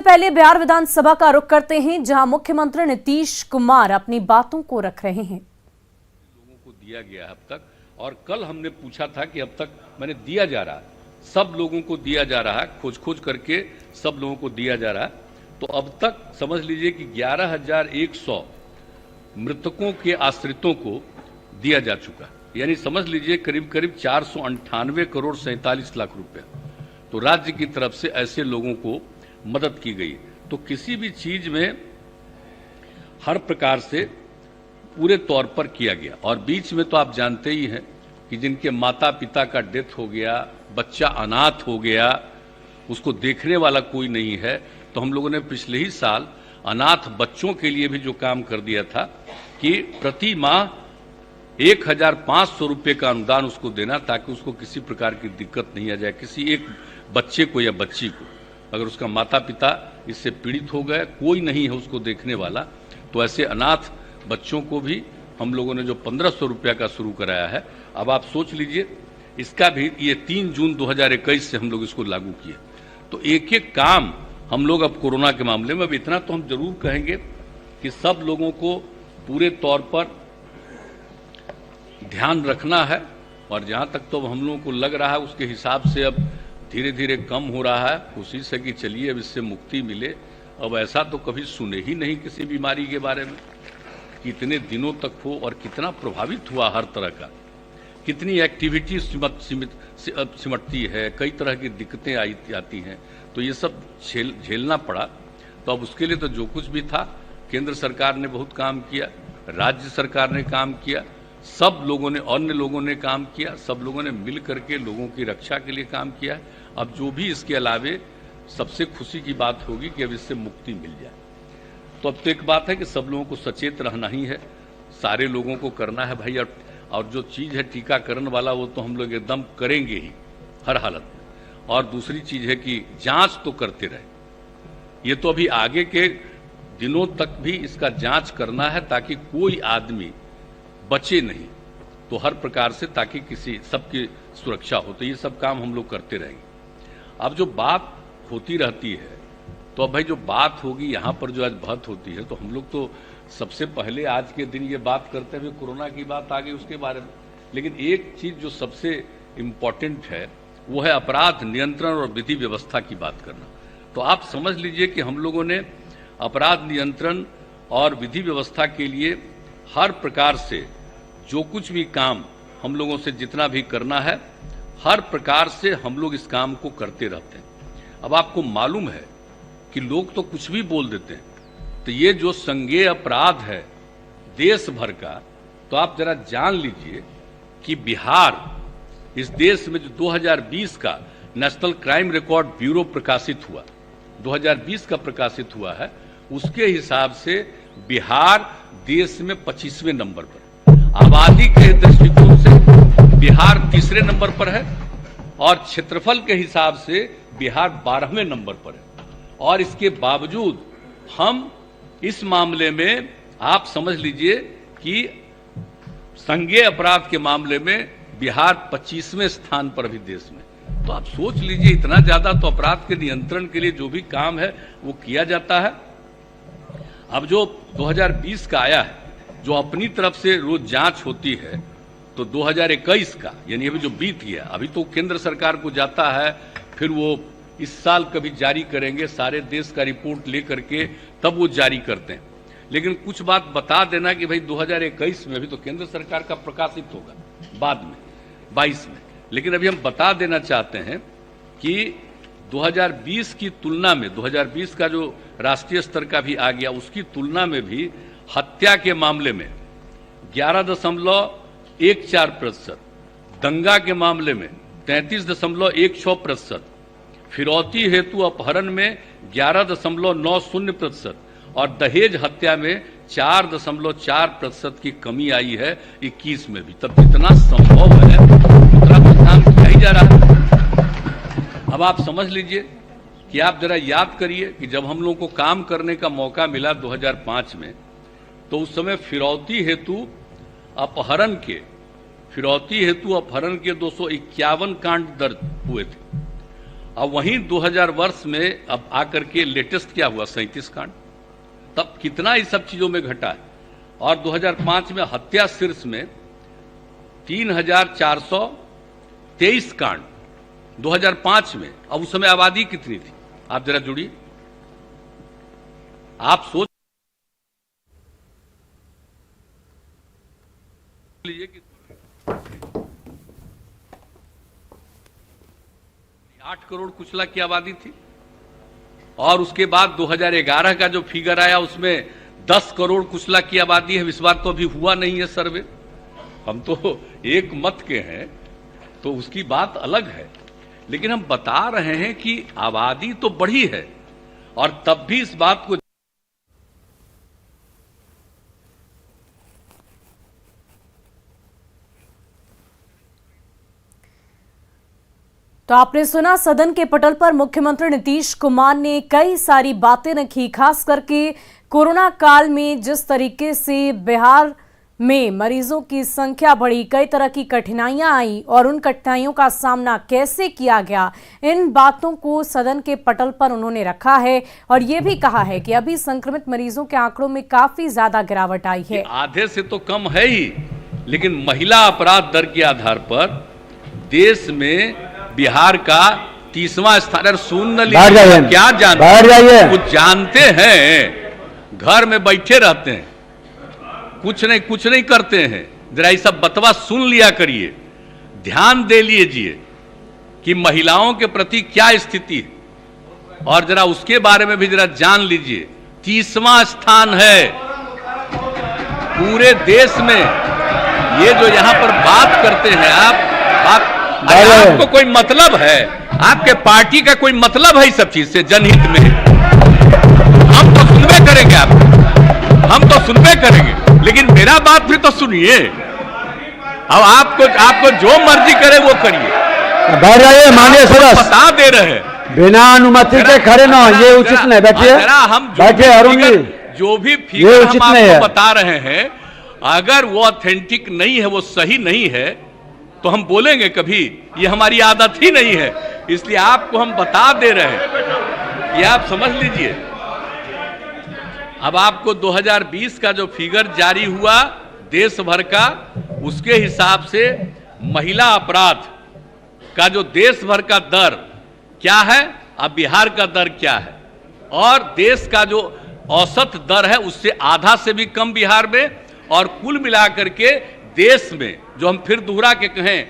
पहले बिहार विधानसभा का रुख करते हैं, जहां मुख्यमंत्री नीतीश कुमार अपनी बातों को रख रहे हैं। लोगों को दिया गया अब तक, और कल हमने पूछा था कि अब तक मैंने दिया जा रहा है, सब लोगों को दिया जा रहा है, खोज करके सब लोगों को दिया जा रहा है। तो अब तक समझ लीजिए कि 11,100 मृतकों के आश्रितों को दिया जा चुका है, यानी समझ लीजिए करीब करीब 498 करोड़ 47 लाख रुपए तो राज्य की तरफ से ऐसे लोगों को मदद की गई। तो किसी भी चीज में हर प्रकार से पूरे तौर पर किया गया। और बीच में तो आप जानते ही हैं कि जिनके माता पिता का डेथ हो गया, बच्चा अनाथ हो गया, उसको देखने वाला कोई नहीं है, तो हम लोगों ने पिछले ही साल अनाथ बच्चों के लिए भी जो काम कर दिया था कि प्रति माह 1,500 रुपये का अनुदान उसको देना, ताकि उसको किसी प्रकार की दिक्कत नहीं आ जाए। किसी एक बच्चे को या बच्ची को अगर उसका माता पिता इससे पीड़ित हो गए, कोई नहीं है उसको देखने वाला, तो ऐसे अनाथ बच्चों को भी हम लोगों ने जो 1,500 रुपया का शुरू कराया है, अब आप सोच लीजिए इसका भी ये 3 जून 2021 से हम लोग इसको लागू किए। तो एक एक काम हम लोग अब कोरोना के मामले में, अब इतना तो हम जरूर कहेंगे कि सब लोगों को पूरे तौर पर ध्यान रखना है, और जहां तक तो हम लोगों को लग रहा है उसके हिसाब से अब धीरे धीरे कम हो रहा है। कोशिश है कि चलिए अब इससे मुक्ति मिले। अब ऐसा तो कभी सुने ही नहीं किसी बीमारी के बारे में कि इतने दिनों तक हो, और कितना प्रभावित हुआ हर तरह का, कितनी एक्टिविटी सिमटती है, कई तरह की दिक्कतें आती हैं, तो ये सब झेलना पड़ा। तो अब उसके लिए तो जो कुछ भी था, केंद्र सरकार ने बहुत काम किया, राज्य सरकार ने काम किया, सब लोगों ने, अन्य लोगों ने काम किया, सब लोगों ने मिल करके लोगों की रक्षा के लिए काम किया है। अब जो भी इसके अलावे सबसे खुशी की बात होगी कि अब इससे मुक्ति मिल जाए। तो अब तो एक बात है कि सब लोगों को सचेत रहना ही है, सारे लोगों को करना है भाई। और जो चीज है टीकाकरण वाला, वो तो हम लोग एकदम करेंगे ही हर हालत में। और दूसरी चीज है कि जांच तो करते रहे, ये तो अभी आगे के दिनों तक भी इसका जांच करना है, ताकि कोई आदमी बचे नहीं, तो हर प्रकार से ताकि किसी सबकी सुरक्षा हो। तो ये सब काम हम लोग करते रहेंगे। अब जो बात होती रहती है, तो अब भाई जो बात होगी यहाँ पर जो आज बात होती है, तो हम लोग तो सबसे पहले आज के दिन ये बात करते हुए कोरोना की बात आ गई उसके बारे में। लेकिन एक चीज जो सबसे इम्पोर्टेंट है वो है अपराध नियंत्रण और विधि व्यवस्था की बात करना। तो आप समझ लीजिए कि हम लोगों ने अपराध नियंत्रण और विधि व्यवस्था के लिए हर प्रकार से जो कुछ भी काम हम लोगों से जितना भी करना है, हर प्रकार से हम लोग इस काम को करते रहते हैं। अब आपको मालूम है कि लोग तो कुछ भी बोल देते हैं, तो ये जो संज्ञेय अपराध है देश भर का, तो आप जरा जान लीजिए कि बिहार इस देश में जो 2020 का नेशनल क्राइम रिकॉर्ड ब्यूरो प्रकाशित हुआ, 2020 का प्रकाशित हुआ है, उसके हिसाब से बिहार देश में 25वें नंबर पर, आबादी के दृष्टिकोण से बिहार तीसरे नंबर पर है, और क्षेत्रफल के हिसाब से बिहार 12वें नंबर पर है। और इसके बावजूद हम इस मामले में आप समझ लीजिए कि संज्ञेय अपराध के मामले में बिहार 25वें स्थान पर अभी देश में। तो आप सोच लीजिए, इतना ज्यादा तो अपराध के नियंत्रण के लिए जो भी काम है वो किया जाता है। अब जो 2020 का आया है, जो अपनी तरफ से रोज जांच होती है, तो 2021 का यानी अभी जो बीत गया, अभी तो केंद्र सरकार को जाता है, फिर वो इस साल कभी जारी करेंगे, सारे देश का रिपोर्ट लेकर के तब वो जारी करते हैं। लेकिन कुछ बात बता देना कि भाई 2021 में, अभी तो केंद्र सरकार का प्रकाशित होगा बाद में 22 में, लेकिन अभी हम बता देना चाहते हैं कि 2020 की तुलना में, 2020 का जो राष्ट्रीय स्तर का भी आ गया, उसकी तुलना में भी हत्या के मामले में 11.14%, दंगा के मामले में 33.16%, फिरौती हेतु अपहरण में 11.90%, और दहेज हत्या में 4.4% की कमी आई है 21 में भी। तब जितना संभव है उतना कुछ काम किया ही जा रहा है। अब आप समझ लीजिए कि आप जरा याद करिए कि जब हम लोगों को काम करने का मौका मिला 2005 में, तो उस समय फिरौती हेतु अपहरण के 251 कांड दर्ज हुए थे, अब वहीं 2000 वर्ष में अब आकर के लेटेस्ट क्या हुआ 37 कांड, तब कितना इस सब चीजों में घटा है। और 2005 में हत्या शीर्ष में 3423 कांड 2005 में। अब उस समय आबादी कितनी थी, आप जरा जुड़िए, आप सोच लीजिए कि 8 करोड़ कुछ लाख की आबादी थी। और उसके बाद 2011 का जो फिगर आया उसमें 10 करोड़ कुछ लाख की आबादी है। इस बार तो अभी हुआ नहीं है सर्वे, हम तो एक मत के हैं तो उसकी बात अलग है, लेकिन हम बता रहे हैं कि आबादी तो बढ़ी है और तब भी इस बात को तो आपने सुना, सदन के पटल पर मुख्यमंत्री नीतीश कुमार ने कई सारी बातें रखी, खास करके कोरोना काल में जिस तरीके से बिहार में मरीजों की संख्या बढ़ी, कई तरह की कठिनाइयां आई और उन कठिनाइयों का सामना कैसे किया गया, इन बातों को सदन के पटल पर उन्होंने रखा है। और ये भी कहा है कि अभी संक्रमित मरीजों के आंकड़ों में काफी ज्यादा गिरावट आई है। आधे से तो कम है ही, लेकिन महिला अपराध दर के आधार पर देश में बिहार का 30वां स्थान। अरे सुन न लीजिए, क्या जानते, कुछ जानते हैं, घर में बैठे रहते हैं, कुछ नहीं करते हैं। जरा ये सब बतवा सुन लिया करिए, ध्यान दे लीजिए कि महिलाओं के प्रति क्या स्थिति है, और जरा उसके बारे में भी जरा जान लीजिए। 30वां स्थान है पूरे देश में। ये जो यहां पर बात करते हैं आपको कोई मतलब है, आपके पार्टी का कोई मतलब है इस सब चीज से, जनहित में? हम तो सुनबे करेंगे, हम तो सुनबे करेंगे, लेकिन मेरा बात भी तो सुनिए। अब आपको जो मर्जी करे वो करिए। बैठ जाइए माननीय सदस्य, बता दे रहे हैं बिना अनुमति के खड़े न, ये उचित नहीं। बैठिए, बैठिए अरुण जी, जो भी फिगर हम आपको बता रहे हैं, अगर वो ऑथेंटिक नहीं है, वो सही नहीं है, तो हम बोलेंगे कभी? ये हमारी आदत ही नहीं है, इसलिए आपको हम बता दे रहे हैं, ये आप समझ लीजिए। अब आपको 2020 का जो फिगर जारी हुआ देश भर का, उसके हिसाब से महिला अपराध का जो देश भर का दर क्या है, अब बिहार का दर क्या है, और देश का जो औसत दर है उससे आधा से भी कम बिहार में, और कुल मिलाकर के देश में जो हम फिर दोहरा के कहें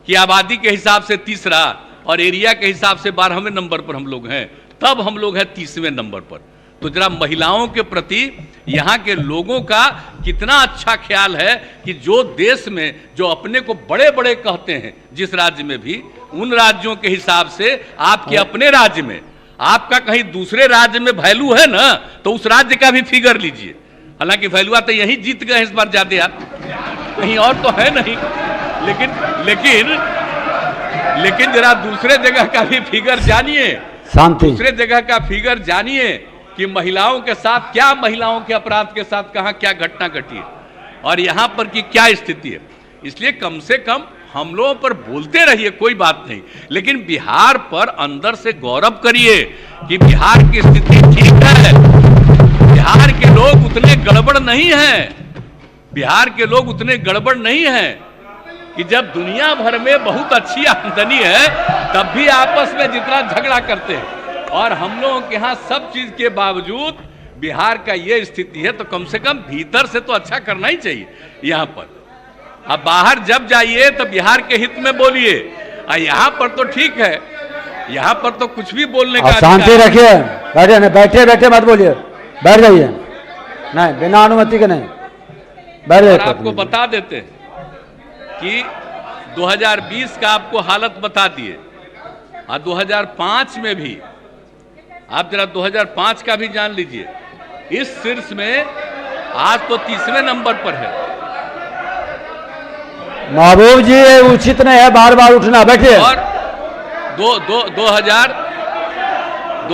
कि आबादी के हिसाब से तीसरा और एरिया के हिसाब से 12वें नंबर पर हम लोग हैं, तब हम लोग हैं 30वें नंबर पर। तो जरा महिलाओं के प्रति यहाँ के लोगों का कितना अच्छा ख्याल है कि जो देश में जो अपने को बड़े बड़े कहते हैं, जिस राज्य में भी, उन राज्यों के हिसाब से आपके अपने राज्य में, आपका कहीं दूसरे राज्य में वैल्यू है ना, तो उस राज्य का भी फिगर लीजिए। हालांकि वैल्यू तो यही जीत गए इस बार ज्यादा, आप कहीं और तो है नहीं, लेकिन जरा दूसरे जगह का भी फिगर जानिए, दूसरे जगह का फिगर जानिए कि महिलाओं के साथ क्या, महिलाओं के अपराध के साथ कहां क्या घटना घटी है और यहां पर की क्या स्थिति है। इसलिए कम से कम हम लोगों पर बोलते रहिए, कोई बात नहीं, लेकिन बिहार पर अंदर से गौरव करिए कि बिहार की स्थिति ठीक है। बिहार के लोग उतने गड़बड़ नहीं हैं, बिहार के लोग उतने गड़बड़ नहीं हैं कि जब दुनिया भर में बहुत अच्छी आमदनी है तब भी आपस में जितना झगड़ा करते हैं, और हम लोगों के यहाँ सब चीज के बावजूद बिहार का ये स्थिति है, तो कम से कम भीतर से तो अच्छा करना ही चाहिए यहाँ पर। अब बाहर जब जाइए तो बिहार के हित में बोलिए, और यहाँ पर तो ठीक है, यहाँ पर तो कुछ भी बोलने का शांति रखिए, बैठे बैठे मत बोलिए, बैठ जाइए, नहीं बिना अनुमति के नहीं, बैठ जाइए। आपको बता देते हैं कि 2020 का आपको हालत बता दिए, और 2005 में भी आप जरा 2005 का भी जान लीजिए। इस शीर्ष में आज तो 30वें नंबर पर है। महबूब जी उचित नहीं है बार बार उठना, बैठिए। और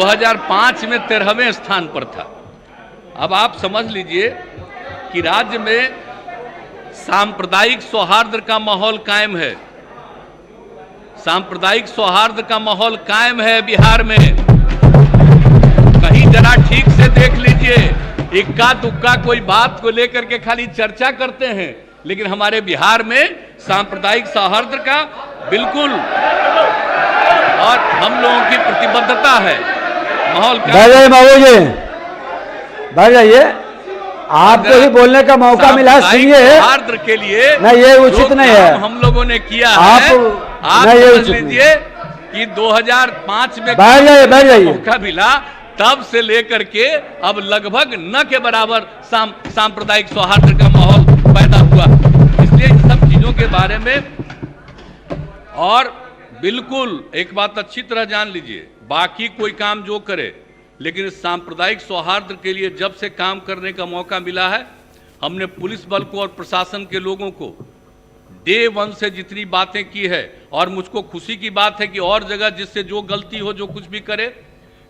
2005 में 13वें स्थान पर था। अब आप समझ लीजिए कि राज्य में सांप्रदायिक सौहार्द का माहौल कायम है, सांप्रदायिक सौहार्द का माहौल कायम है बिहार में। कहीं जरा ठीक से देख लीजिए, इक्का दुक्का कोई बात को लेकर के खाली चर्चा करते हैं, लेकिन हमारे बिहार में सांप्रदायिक सौहार्द का बिल्कुल और हम लोगों की प्रतिबद्धता है। माहौल बैठ जाइए बाबू जी, बैठ जाइए, आपको ही बोलने का मौका मिला है, सुनिए। सौहार्द के लिए नहीं, ये उचित नहीं है। हम लोगों ने किया आप है, आप नहीं, ये समझ उचित नहीं। लीजिए कि 2005 में बैठ जाइए, बैठ जाइए। मौका मिला, तब से लेकर के अब लगभग न के बराबर सांप्रदायिक सौहार्द का माहौल पैदा हुआ। इसलिए इन सब चीजों के बारे में और बिल्कुल एक बात अच्छी तरह जान लीजिए, बाकी कोई काम जो करे, लेकिन इस सांप्रदायिक सौहार्द के लिए जब से काम करने का मौका मिला है, हमने पुलिस बल को और प्रशासन के लोगों को डे 1 से जितनी बातें की है, और मुझको खुशी की बात है कि और जगह जिससे जो गलती हो, जो कुछ भी करे,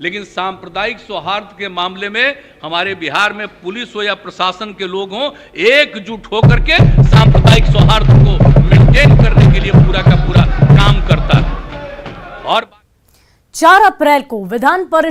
लेकिन सांप्रदायिक सौहार्द के मामले में हमारे बिहार में पुलिस हो या प्रशासन के लोग हों, एकजुट होकर के सांप्रदायिक सौहार्द को मेंटेन करने के लिए पूरा का पूरा काम करता है। और 4 अप्रैल को विधान परिषद